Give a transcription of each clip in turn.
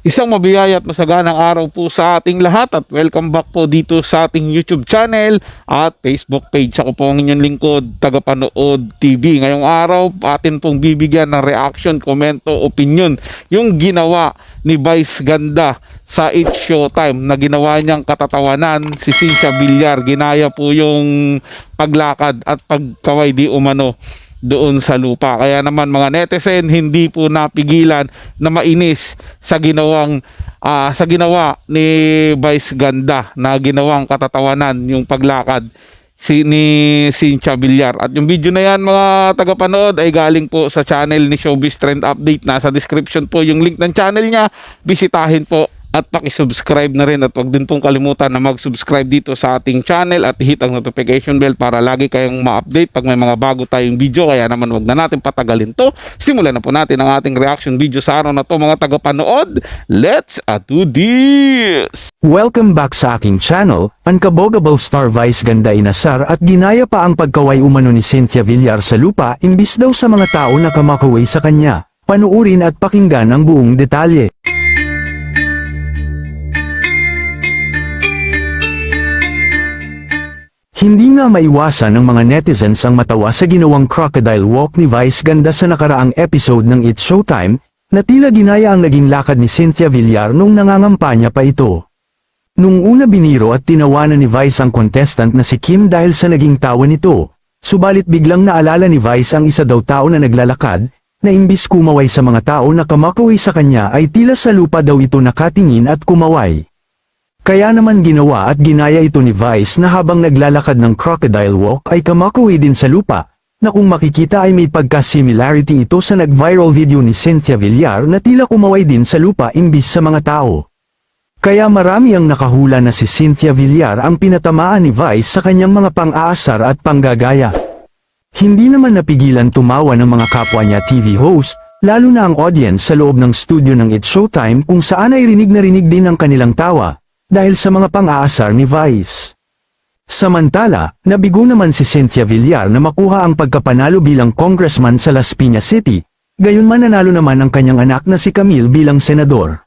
Isang mabiyaya at masaganang araw po sa ating lahat at welcome back po dito sa ating YouTube channel at Facebook page. Ako po ang inyong lingkod, Tagapanood TV. Ngayong araw, atin pong bibigyan ng reaction, komento, opinion yung ginawa ni Vice Ganda sa It's Showtime na ginawa niyang katatawanan si Cynthia Villar. Ginaya po yung paglakad at pagkaway di umano doon sa lupa. Kaya naman mga netizen, hindi po napigilan na mainis sa ginawa ni Vice Ganda na ginawang katatawanan yung paglakad ni Cynthia Villar. At yung video na yan mga tagapanood ay galing po sa channel ni Showbiz Trend Update. Nasa description po yung link ng channel niya. Bisitahin po at paki-subscribe na rin at wag din pong kalimutan na mag-subscribe dito sa ating channel at hit ang notification bell para lagi kayong ma-update pag may mga bago tayong video. Kaya naman wag na natin patagalin to. Simulan na po natin ang ating reaction video sa araw na to mga tagapanood. Let's do this! Welcome back sa aking channel. Unkabogable star Vice Ganda inasar at ginaya pa ang pagkaway umano ni Cynthia Villar sa lupa imbis daw sa mga tao na kamakaway sa kanya. Panuurin at pakinggan ang buong detalye. Hindi nga maiwasan ng mga netizens ang matawa sa ginawang crocodile walk ni Vice Ganda sa nakaraang episode ng It's Showtime, na tila ginaya ang naging lakad ni Cynthia Villar nung nangangampanya pa ito. Nung una biniro at tinawanan ni Vice ang contestant na si Kim dahil sa naging tawa nito, subalit biglang naalala ni Vice ang isa daw tao na naglalakad, na imbis kumaway sa mga tao na kamakaway sa kanya ay tila sa lupa daw ito nakatingin at kumaway. Kaya naman ginawa at ginaya ito ni Vice na habang naglalakad ng crocodile walk ay kamakaway din sa lupa, na kung makikita ay may pagka-similarity ito sa nag-viral video ni Cynthia Villar na tila kumaway din sa lupa imbis sa mga tao. Kaya marami ang nakahula na si Cynthia Villar ang pinatamaan ni Vice sa kanyang mga pang-aasar at panggagaya. Hindi naman napigilan tumawa ng mga kapwa niya TV host, lalo na ang audience sa loob ng studio ng It's Showtime kung saan ay rinig na rinig din ang kanilang tawa, dahil sa mga pang-aasar ni Vice. Samantala, nabigo naman si Cynthia Villar na makuha ang pagkapanalo bilang congressman sa Las Piñas City, gayunman nanalo naman ang kanyang anak na si Camille bilang senador.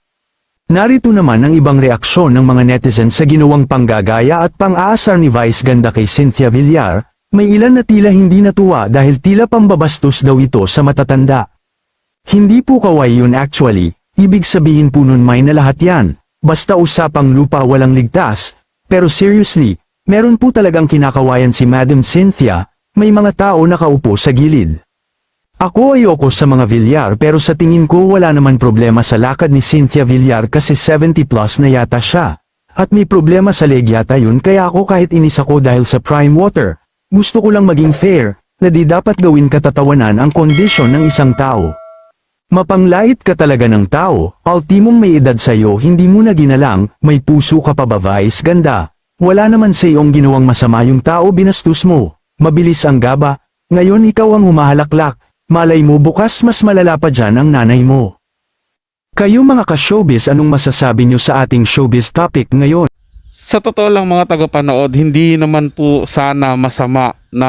Narito naman ang ibang reaksyon ng mga netizens sa ginawang panggagaya at pang-aasar ni Vice Ganda kay Cynthia Villar. May ilan na tila hindi natuwa dahil tila pambabastos daw ito sa matatanda. Hindi po kaway yun actually, ibig sabihin po nun may na lahat yan. Basta usapang lupa walang ligtas, pero seriously, meron po talagang kinakawayan si Madam Cynthia, may mga tao nakaupo sa gilid. Ako ayoko sa mga Villar pero sa tingin ko wala naman problema sa lakad ni Cynthia Villar kasi 70 plus na yata siya. At may problema sa leg yata yun kaya ako kahit inis ako dahil sa prime water, gusto ko lang maging fair, na di dapat gawin katatawanan ang kondisyon ng isang tao. Mapanglait ka talaga ng tao, ultimong may edad sa'yo hindi mo na ginalang, may puso ka pa ba Vice Ganda? Wala naman sa iyong ginawang masama yung tao binastos mo, mabilis ang gaba, ngayon ikaw ang humahalaklak, malay mo bukas mas malala pa dyan ang nanay mo. Kayo mga ka-showbiz anong masasabi nyo sa ating showbiz topic ngayon? Sa totoo lang mga tagapanood, hindi naman po sana masama na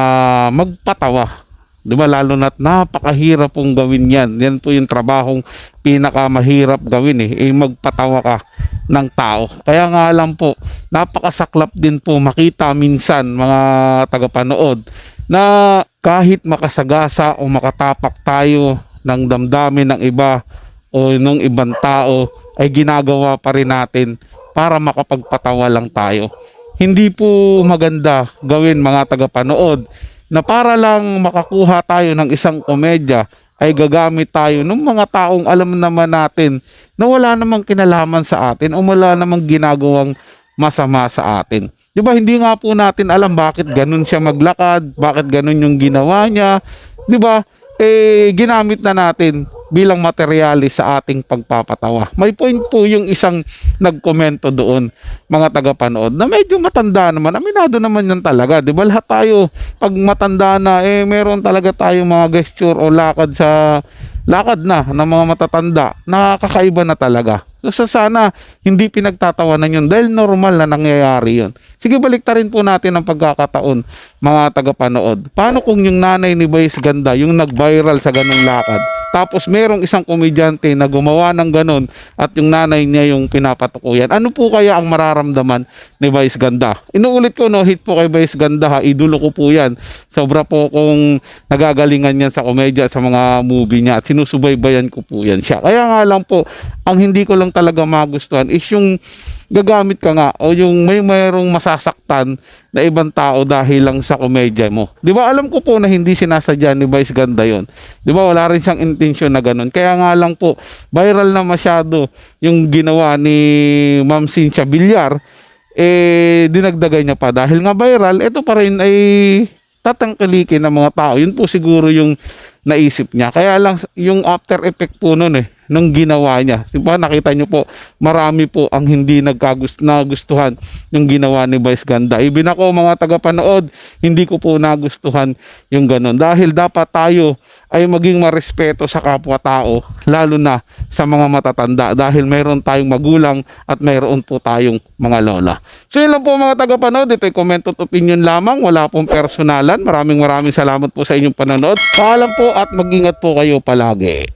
magpatawa. Diba lalo na't napakahirap pong gawin yan. Yan po yung trabahong pinakamahirap gawin magpatawa ka ng tao. Kaya nga lang po, napakasaklap din po makita minsan mga tagapanood na kahit makasagasa o makatapak tayo ng damdamin ng iba o ng ibang tao ay ginagawa pa rin natin para makapagpatawa lang tayo. Hindi po maganda gawin mga tagapanood na para lang makakuha tayo ng isang komedya ay gagamit tayo ng mga taong alam naman natin na wala namang kinalaman sa atin o wala namang ginagawang masama sa atin. Di ba hindi nga po natin alam bakit ganun siya maglakad, bakit ganun yung ginawa niya. Di ba? Ginamit na natin bilang materyales sa ating pagpapatawa. May point po yung isang nagkomento doon, mga tagapanood, na medyo matanda naman. Aminado naman yan talaga. Di ba lahat tayo, pag matanda na, meron talaga tayong mga gesture o lakad na ng mga matatanda. Nakakaiba na talaga. So sana hindi pinagtatawanan yun dahil normal na nangyayari yun. Sige, baliktarin po natin ang pagkakataon mga tagapanood. Paano kung yung nanay ni Vice Ganda, yung nag-viral sa ganung lakad, tapos merong isang komedyante na gumawa ng ganon at yung nanay niya yung pinapatukuyan, ano po kaya ang mararamdaman ni Vice Ganda? Inuulit ko, no, hit po kay Vice Ganda ha, idolo ko po yan. Sobra po kung nagagalingan yan sa komedya, sa mga movie niya, at sinusubaybayan ko po yan siya. Kaya nga lang po, ang hindi ko lang talaga magustuhan is yung gagamit ka nga o yung mayroong masasaktan na ibang tao dahil lang sa komedya mo. Di ba, alam ko po na hindi sinasadya ni Vice Ganda yon. Di ba, wala rin siyang intensyon na ganun. Kaya nga lang po, viral na masyado yung ginawa ni Ma'am Cynthia Villar, dinagdagan niya pa dahil nga viral, ito pa rin ay tatangkilikin ng mga tao. Yun po siguro yung naisip niya. Kaya lang yung after effect po nun nung ginawa niya. Diba, nakita niyo po, marami po ang hindi nagustuhan yung ginawa ni Vice Ganda. Even ako, mga tagapanood, hindi ko po nagustuhan yung ganun. Dahil dapat tayo ay maging marespeto sa kapwa-tao, lalo na sa mga matatanda. Dahil mayroon tayong magulang at mayroon po tayong mga lola. So yun lang po mga tagapanood. Ito ay comment at opinion lamang. Wala pong personalan. Maraming salamat po sa inyong panonood. Paalam po at mag-ingat po kayo palagi.